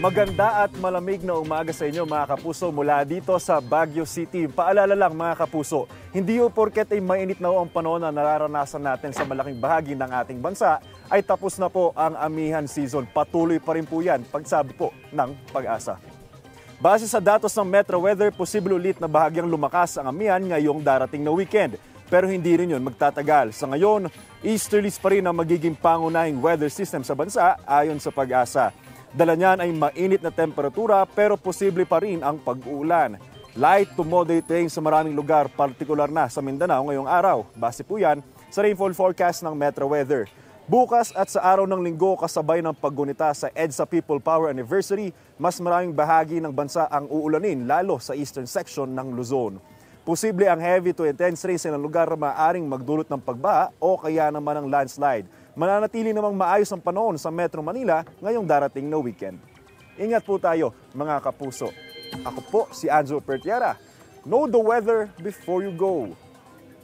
Maganda at malamig na umaga sa inyo mga kapuso mula dito sa Baguio City. Paalala lang mga kapuso, hindi po porket ay mainit na ang panahon na nararanasan natin sa malaking bahagi ng ating bansa ay tapos na po ang amihan season. Patuloy pa rin po yan pagsabi po ng Pag-asa. Base sa datos ng Metro Weather, posible ulit na bahagyang lumakas ang amihan ngayong darating na weekend. Pero hindi rin yun magtatagal. Sa ngayon, easterlies pa rin ang magiging pangunahing weather system sa bansa ayon sa Pag-asa. Dala niyan ay mainit na temperatura pero posible pa rin ang pag-uulan. Light to moderate rain sa maraming lugar, partikular na sa Mindanao ngayong araw. Base po yan sa rainfall forecast ng Metro Weather. Bukas at sa araw ng linggo kasabay ng paggunita sa EDSA People Power Anniversary, mas maraming bahagi ng bansa ang uulanin lalo sa eastern section ng Luzon. Posible ang heavy to intense rain sa ilang lugar na maaaring magdulot ng pagbaha o kaya naman ng landslide. Mananatili namang maayos ang panahon sa Metro Manila ngayong darating na weekend. Ingat po tayo mga kapuso. Ako po si Anjo Pertiera. Know the weather before you go.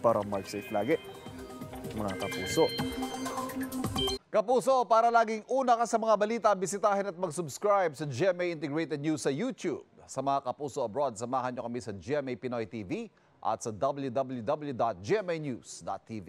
Para mark safe lagi, mga kapuso. Kapuso, para laging una ka sa mga balita, bisitahin at mag-subscribe sa GMA Integrated News sa YouTube. Sa mga kapuso abroad, samahan nyo kami sa GMA Pinoy TV at sa www.gmanews.tv.